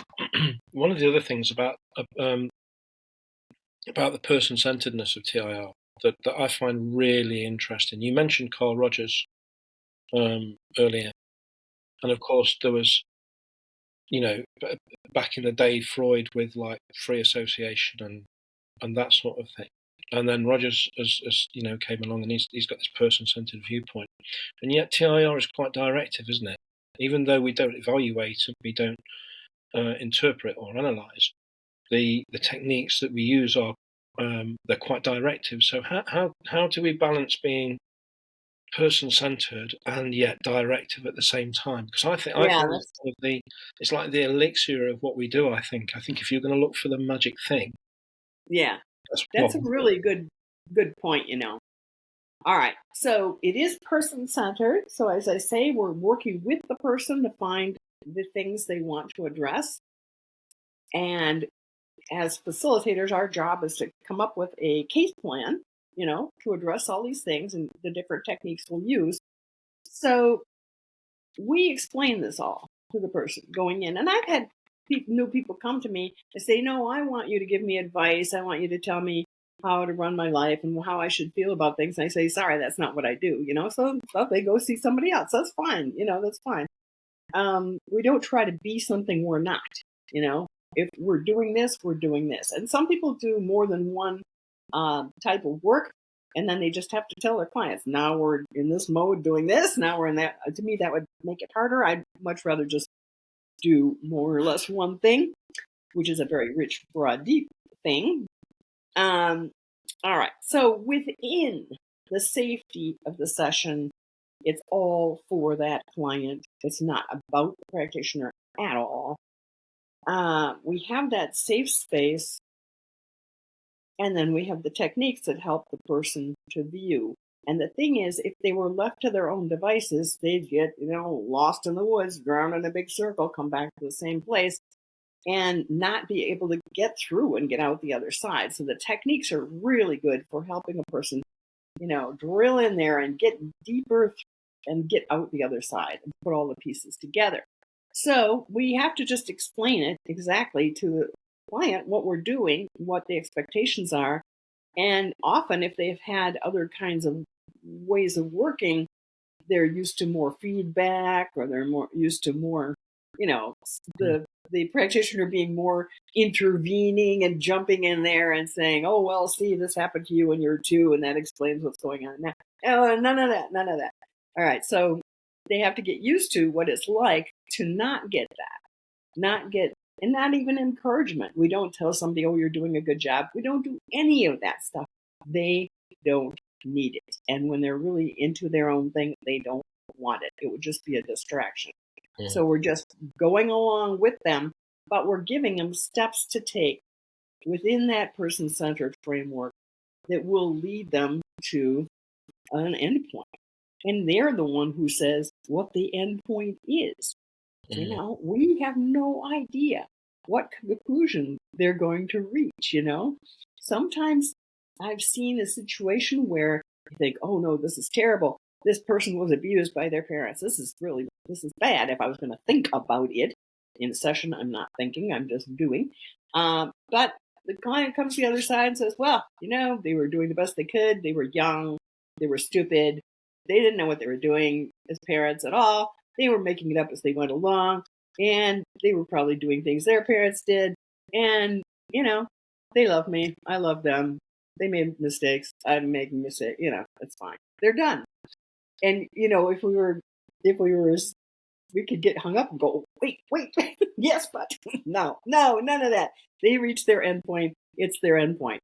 one of the other things about the person-centeredness of TIR that I find really interesting, you mentioned Carl Rogers earlier, and of course there was, back in the day, Freud with like free association and that sort of thing, and then Rogers as came along, and he's got this person-centered viewpoint, and yet TIR is quite directive, isn't it? Even though we don't evaluate and we don't interpret or analyze, the techniques that we use are they're quite directive. So how do we balance being person-centered and yet directive at the same time? Because I find it's like the elixir of what we do. I think if you're going to look for the magic thing, that's a really good point. All right, so it is person-centered. So as I say, we're working with the person to find the things they want to address. And as facilitators, our job is to come up with a case plan, to address all these things and the different techniques we'll use. So we explain this all to the person going in. And I've had new people come to me and say, "No, I want you to give me advice. I want you to tell me how to run my life and how I should feel about things." And I say, "Sorry, that's not what I do." So they go see somebody else. That's fine. That's fine. We don't try to be something we're not. If we're doing this, we're doing this. And some people do more than one type of work, and then they just have to tell their clients, "Now we're in this mode doing this, now we're in that." To me, that would make it harder. I'd much rather just do more or less one thing, which is a very rich, broad, deep thing. All right. So within the safety of the session, it's all for that client. It's not about the practitioner at all. We have that safe space, and then we have the techniques that help the person to view. And the thing is, if they were left to their own devices, they'd get, lost in the woods, drown in a big circle, come back to the same place, and not be able to get through and get out the other side. So the techniques are really good for helping a person, drill in there and get deeper and get out the other side and put all the pieces together. So we have to just explain it exactly to the client, what we're doing, what the expectations are. And often if they've had other kinds of ways of working, they're used to more feedback, or they're more used to more, the practitioner being more intervening and jumping in there and saying, "Oh, well, see, this happened to you when you're 2, and that explains what's going on now." Oh, none of that. All right, so they have to get used to what it's like to not get that, and not even encouragement. We don't tell somebody, "Oh, you're doing a good job." We don't do any of that stuff. They don't need it. And when they're really into their own thing, they don't want it. It would just be a distraction. Yeah. So we're just going along with them, but we're giving them steps to take within that person-centered framework that will lead them to an endpoint. And they're the one who says what the endpoint is. We have no idea what conclusion they're going to reach, Sometimes I've seen a situation where you think, "Oh no, this is terrible. This person was abused by their parents. This is bad." If I was going to think about it in a session, I'm not thinking, I'm just doing. But the client comes to the other side and says, "Well, they were doing the best they could. They were young. They were stupid. They didn't know what they were doing as parents at all. They were making it up as they went along. And they were probably doing things their parents did. And, they love me. I love them. They made mistakes. I'm making mistakes. It's fine. They're done." And, if we could get hung up and go, wait, yes, but no, none of that. They reach their endpoint. It's their endpoint.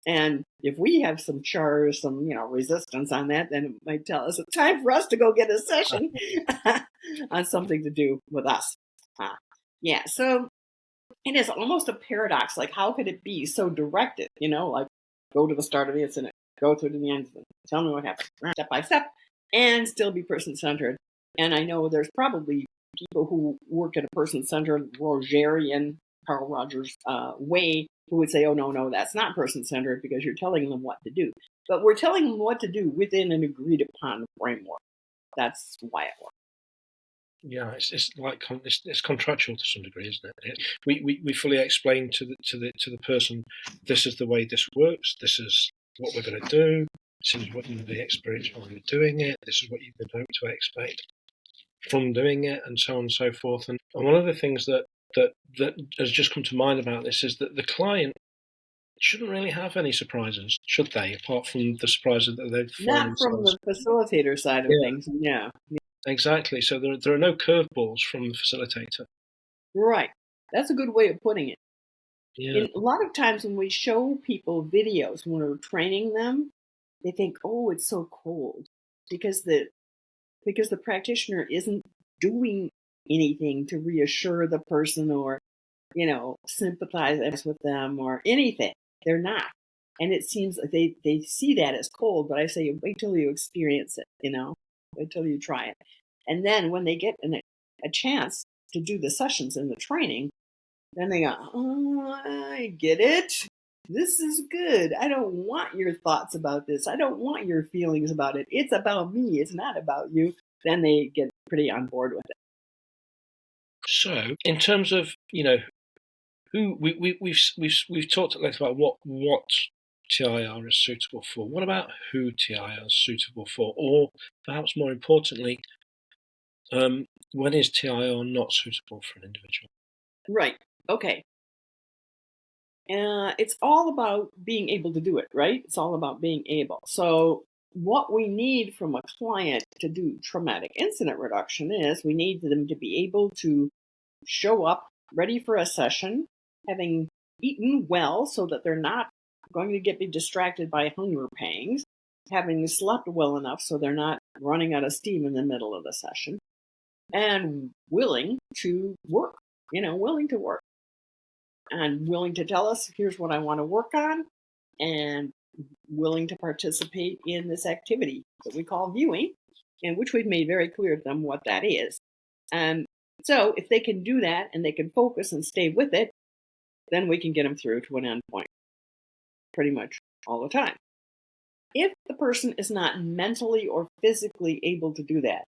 And if we have some charge, some, resistance on that, then it might tell us it's time for us to go get a session on something to do with us. Yeah, so it is almost a paradox. Like, how could it be so directed? Like, go to the start of the incident, go through to the end, tell me what happened, step by step, and still be person-centered. And I know there's probably people who work at a person-centered Rogerian, Carl Rogers way, who would say, oh, no, that's not person-centered because you're telling them what to do. But we're telling them what to do within an agreed-upon framework. That's why it works. Yeah, it's like it's contractual to some degree, isn't it? We fully explain to the person, this is the way this works. This is what we're going to do. This is what you're going to be experienced while you're doing it. This is what you can hope to expect from doing it, and so on and so forth. And one of the things that has just come to mind about this is that the client shouldn't really have any surprises, should they? Apart from the surprises that they've not from the facilitator side of things. Yeah. Exactly. So there are no curveballs from the facilitator. Right. That's a good way of putting it. Yeah. A lot of times when we show people videos, when we're training them, they think, oh, it's so cold because the practitioner isn't doing anything to reassure the person or, sympathize with them or anything. They're not. And it seems like they see that as cold, but I say, wait till you experience it, wait till you try it. And then when they get a chance to do the sessions and the training, then they go, oh, I get it. This is good. I don't want your thoughts about this. I don't want your feelings about it. It's about me. It's not about you. Then they get pretty on board with it. So, in terms of, who we've talked at length about what TIR is suitable for. What about who TIR is suitable for? Or perhaps more importantly, when is TIR not suitable for an individual? Right. Okay. It's all about being able to do it, right? It's all about being able. So what we need from a client to do traumatic incident reduction is we need them to be able to show up ready for a session, having eaten well so that they're not going to be distracted by hunger pangs, having slept well enough so they're not running out of steam in the middle of the session, and willing to work, willing to work. And willing to tell us, here's what I want to work on, and willing to participate in this activity that we call viewing, and which we've made very clear to them what that is. So if they can do that and they can focus and stay with it, then we can get them through to an endpoint pretty much all the time. If the person is not mentally or physically able to do that,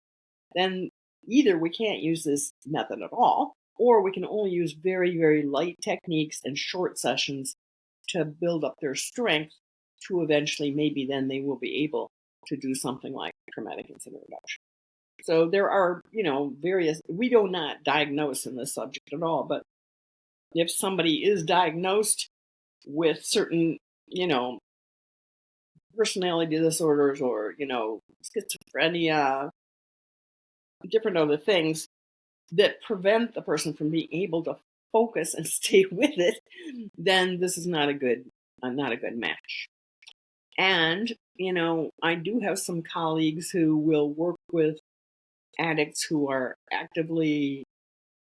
then either we can't use this method at all, or we can only use very, very light techniques and short sessions to build up their strength to eventually maybe then they will be able to do something like traumatic incident reduction. So there are, various, we do not diagnose in this subject at all, but if somebody is diagnosed with certain, personality disorders or, schizophrenia, different other things that prevent the person from being able to focus and stay with it, then this is not a good match. And, I do have some colleagues who will work with addicts who are actively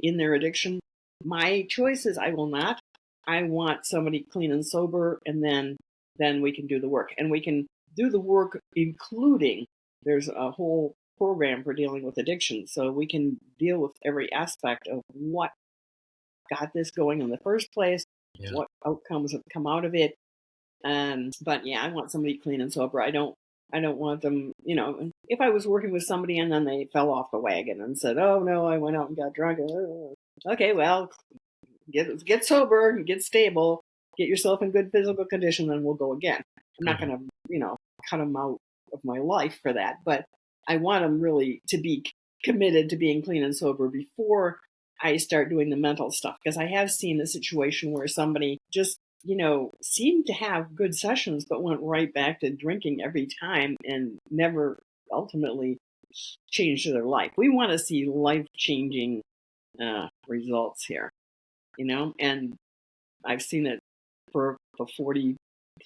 in their addiction. My choice is I will not. I want somebody clean and sober, and then we can do the work. And we can do the work including, there's a whole program for dealing with addiction. So we can deal with every aspect of what got this going in the first place, what outcomes have come out of it. But yeah, I want somebody clean and sober. I don't want them, if I was working with somebody and then they fell off the wagon and said, oh no, I went out and got drunk. Okay, well, get sober, get stable, get yourself in good physical condition, then we'll go again. I'm not going to, cut them out of my life for that, but I want them really to be committed to being clean and sober before I start doing the mental stuff. Because I have seen a situation where somebody just, seemed to have good sessions, but went right back to drinking every time and never ultimately changed their life. We want to see life-changing results here, and I've seen it for the 40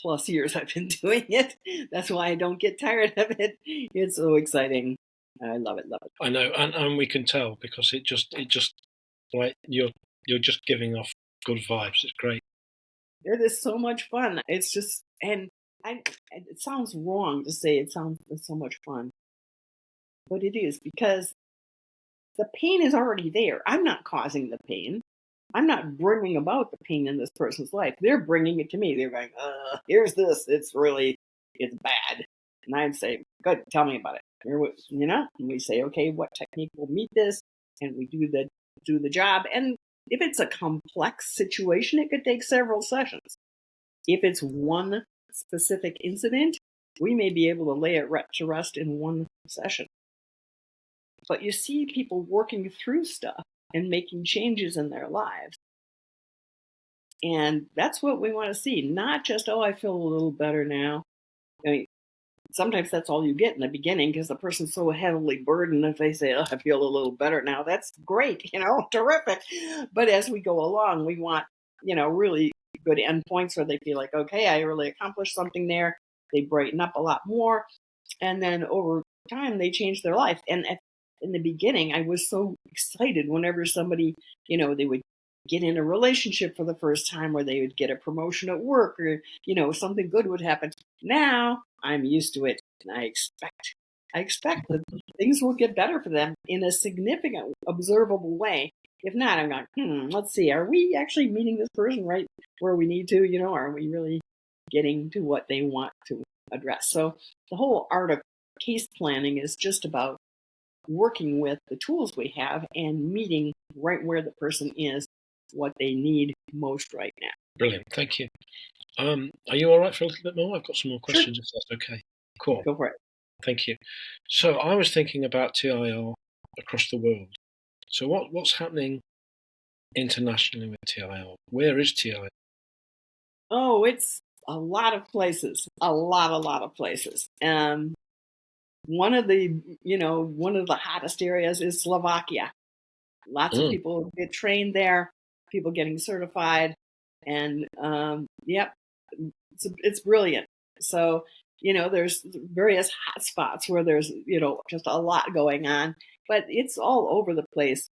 plus years I've been doing it. That's why I don't get tired of it. It's so exciting. I love it, love it. I know, and we can tell because it just like you're just giving off good vibes. It's great. It is so much fun. It's just, and it sounds wrong to say it's so much fun, but it is because the pain is already there. I'm not causing the pain. I'm not bringing about the pain in this person's life. They're bringing it to me. They're going, here's this. It's bad. And I'd say, good, tell me about it. And we say, okay, what technique will meet this? And we do the job. And if it's a complex situation, it could take several sessions. If it's one specific incident, we may be able to lay it to rest in one session. But you see people working through stuff and making changes in their lives. And that's what we want to see, not just, I feel a little better now. I mean, sometimes that's all you get in the beginning because the person's so heavily burdened. If they say, I feel a little better now, that's great, terrific. But as we go along, we want, really good endpoints where they feel like, okay, I really accomplished something there. They brighten up a lot more. And then over time, they change their life. And in the beginning, I was so excited whenever somebody, they would get in a relationship for the first time, or they would get a promotion at work, or, something good would happen. Now I'm used to it, and I expect that things will get better for them in a significant, observable way. If not, I'm going, let's see, are we actually meeting this person right where we need to? Are we really getting to what they want to address? So the whole art of case planning is just about working with the tools we have and meeting right where the person is, what they need most right now. Brilliant, thank you. Are you all right for a little bit more? I've got some more questions, Sure. if that's okay. Cool. Go for it. Thank you. So I was thinking about TIR across the world. So what's happening internationally with TIR? Where is TIR? Oh, it's a lot of places. A lot of places. One of the hottest areas is Slovakia. Lots of people get trained there, people getting certified, and it's brilliant. So, there's various hot spots where there's, just a lot going on, but it's all over the place.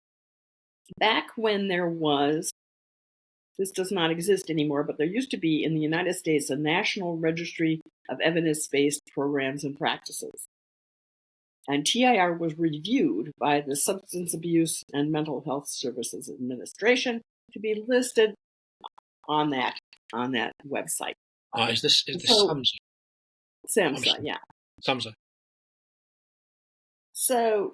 Back when this does not exist anymore, but there used to be in the United States a National Registry of Evidence-Based Programs and Practices. And TIR was reviewed by the Substance Abuse and Mental Health Services Administration to be listed on that website. Is this SAMHSA? SAMHSA, yeah. SAMHSA. So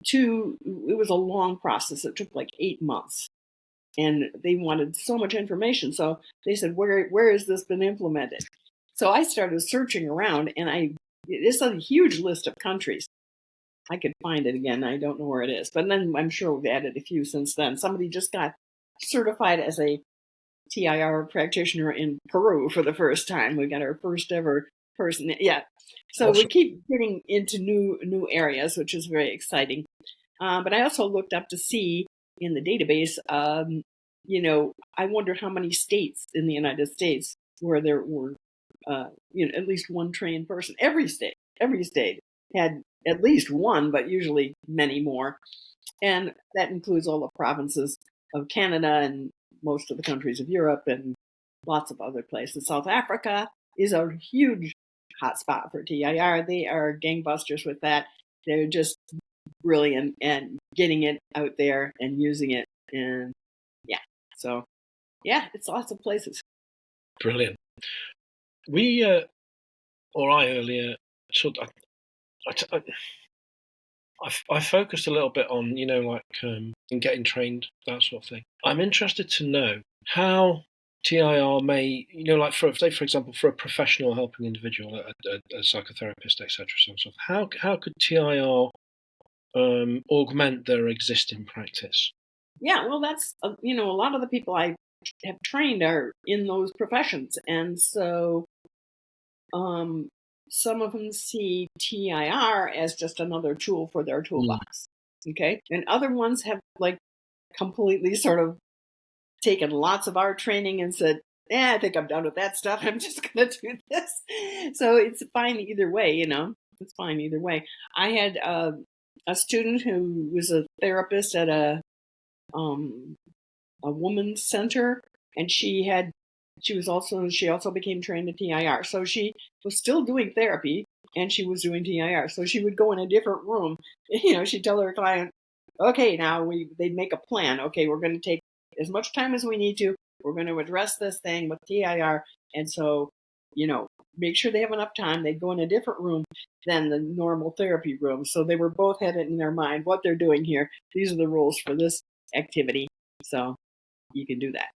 it was a long process. It took like 8 months. And they wanted so much information. So they said, where has this been implemented? So I started searching around, and it's a huge list of countries. I could find it again. I don't know where it is. But then I'm sure we've added a few since then. Somebody just got certified as a TIR practitioner in Peru for the first time. We got our first ever person. Yeah. So Awesome. We keep getting into new areas, which is very exciting. But I also looked up to see in the database, I wonder how many states in the United States where there were, at least one trained person. Every state had at least one, but usually many more. And that includes all the provinces of Canada and most of the countries of Europe and lots of other places. South Africa is a huge hotspot for TIR. They are gangbusters with that. They're just brilliant and getting it out there and using it. And it's lots of places. Brilliant. I earlier sort of, I focused a little bit on, in getting trained, that sort of thing. I'm interested to know how TIR may, for example, for a professional helping individual, a psychotherapist, etc., so on, so how could TIR augment their existing practice? Yeah, well, that's a lot of the people I have trained are in those professions, and so some of them see TIR as just another tool for their toolbox. Okay, and other ones have completely sort of taken lots of our training and said, I think I'm done with that stuff. I'm just going to do this. So it's fine either way, It's fine either way. I had a student who was a therapist at a woman's center, and she also became trained in TIR. So she was still doing therapy, and she was doing TIR. So she would go in a different room. She'd tell her client, okay, now they'd make a plan. Okay, we're going to take as much time as we need to. We're going to address this thing with TIR. And so, make sure they have enough time. They'd go in a different room than the normal therapy room. So they were both had it in their mind, what they're doing here. These are the rules for this activity. So you can do that.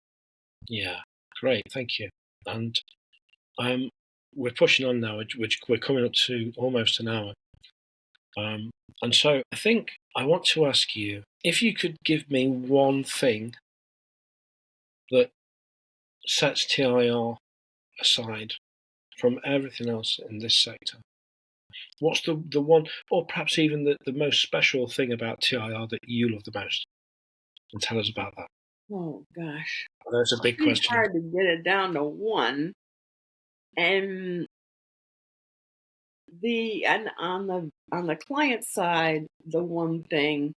Yeah, great. Thank you. And we're pushing on now, which we're coming up to almost an hour. And so I think I want to ask you if you could give me one thing that sets TIR aside from everything else in this sector. What's the one, or perhaps even the most special thing about TIR that you love the most? And tell us about that. Oh, gosh. That's a big question. It's hard to get it down to one. And on the client side, the one thing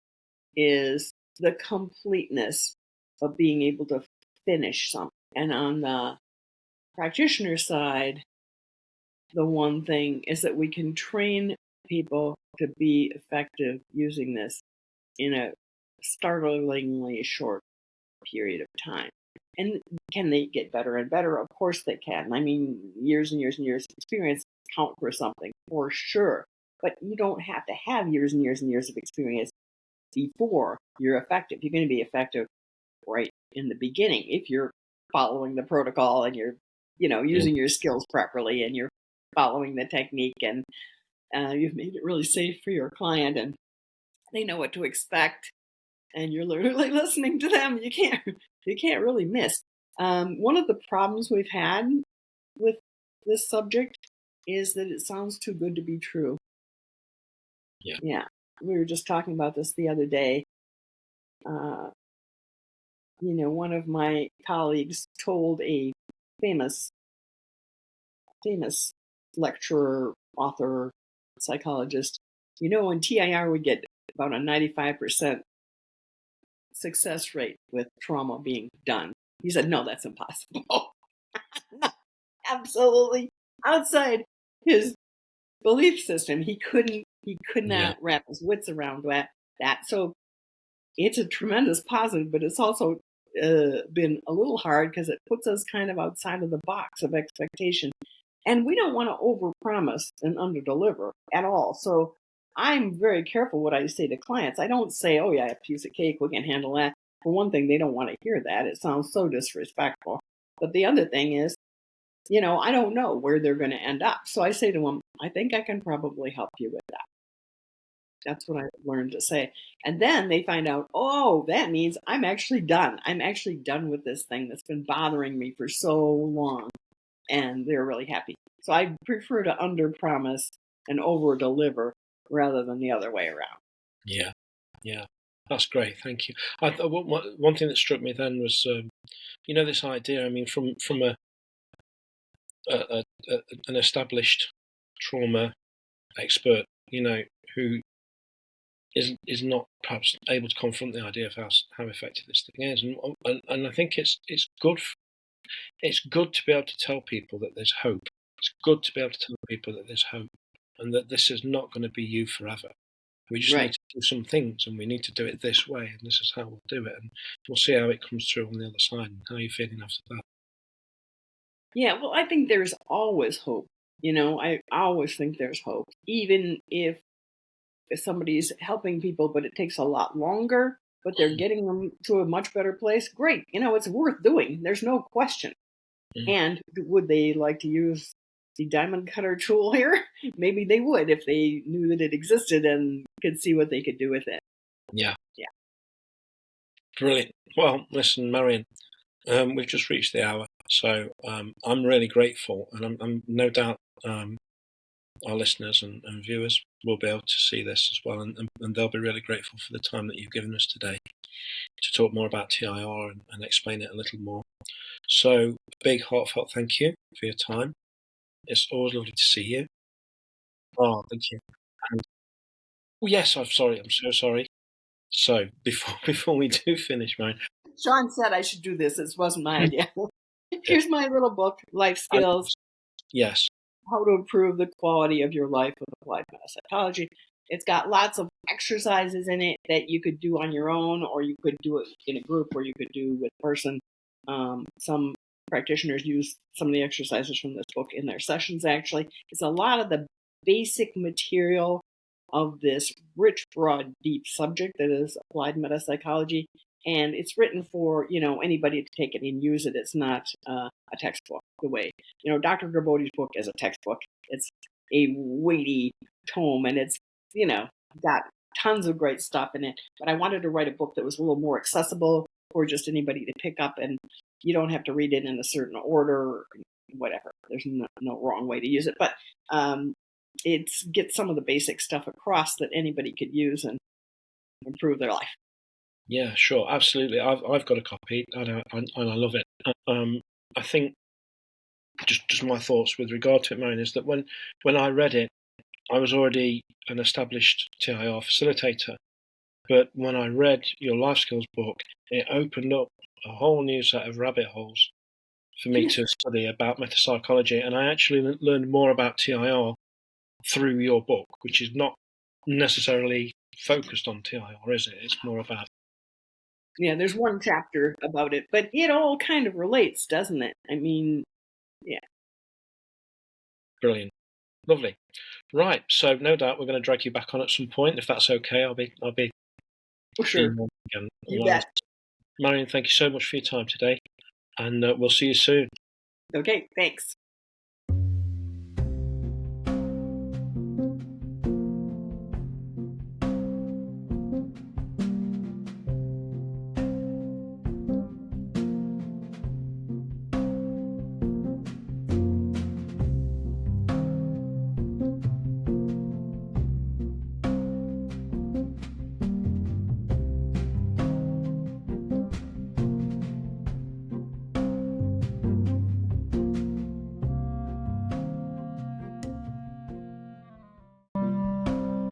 is the completeness of being able to finish something. And on the practitioner side, the one thing is that we can train people to be effective using this in a startlingly short period of time. And can they get better and better? Of course they can. I mean, years and years and years of experience count for something, for sure. But you don't have to have years and years and years of experience before you're effective. You're going to be effective right in the beginning if you're following the protocol and you're, using your skills properly and you're following the technique and you've made it really safe for your client and they know what to expect and you're literally listening to them. You can't really miss. One of the problems we've had with this subject is that it sounds too good to be true. Yeah. We were just talking about this the other day. One of my colleagues told a famous lecturer, author, psychologist, in TIR we get about a 95% success rate with trauma being done. He said, no, that's impossible. Absolutely outside his belief system. He could not wrap his wits around that. So it's a tremendous positive, but it's also been a little hard because it puts us kind of outside of the box of expectation. And we don't want to overpromise and underdeliver at all. So I'm very careful what I say to clients. I don't say, oh yeah, a piece of cake, we can handle that. For one thing, they don't want to hear that. It sounds so disrespectful. But the other thing is, I don't know where they're going to end up. So I say to them, I think I can probably help you with that. That's what I learned to say. And then they find out, oh, that means I'm actually done. I'm actually done with this thing that's been bothering me for so long. And they're really happy. So I prefer to under-promise and over-deliver rather than the other way around. Yeah. That's great. Thank you. I thought one thing that struck me then was, this idea. I mean, from an established trauma expert, who is not perhaps able to confront the idea of how effective this thing is, and I think it's good. It's good to be able to tell people that there's hope. It's good to be able to tell people that there's hope, and that this is not going to be you forever. We just need to do some things, and we need to do it this way, and this is how we'll do it, and we'll see how it comes through on the other side. And how are you feeling after that? Yeah, well, I think there's always hope. I always think there's hope, even if somebody's helping people, but it takes a lot longer, but they're getting them to a much better place. Great. It's worth doing. There's no question. And would they like to use the diamond cutter tool here? Maybe they would if they knew that it existed and could see what they could do with it. Yeah. Brilliant. Well, listen, Marian, we've just reached the hour, so I'm really grateful, and I'm no doubt our listeners and viewers will be able to see this as well, and they'll be really grateful for the time that you've given us today to talk more about TIR and explain it a little more. So, big heartfelt thank you for your time. It's always lovely to see you. Oh, thank you. And, yes, I'm sorry. I'm so sorry. So, before we do finish, Marian. Sean said I should do this. This wasn't my idea. Here's my little book, Life Skills. Yes. How to improve the quality of your life with applied metapsychology. It's got lots of exercises in it that you could do on your own, or you could do it in a group, or you could do with a person. Some practitioners use some of the exercises from this book in their sessions, actually. It's a lot of the basic material of this rich, broad, deep subject that is applied metapsychology. And it's written for, anybody to take it and use it. It's not a textbook the way, Dr. Graboti's book is a textbook. It's a weighty tome, and it's, got tons of great stuff in it. But I wanted to write a book that was a little more accessible for just anybody to pick up, and you don't have to read it in a certain order or whatever. There's no wrong way to use it. But it's get some of the basic stuff across that anybody could use and improve their life. Yeah, sure, absolutely. I've got a copy, and I love it. I think just my thoughts with regard to it, Marian, is that when I read it, I was already an established TIR facilitator. But when I read your life skills book, it opened up a whole new set of rabbit holes for me to study about metapsychology, and I actually learned more about TIR through your book, which is not necessarily focused on TIR, is it? It's more about... Yeah, there's one chapter about it, but it all kind of relates, doesn't it? I mean, yeah. Brilliant. Lovely. Right, so no doubt we're going to drag you back on at some point. If that's okay, I'll be For sure. Again. You bet. Marian, thank you so much for your time today, and we'll see you soon. Okay, thanks.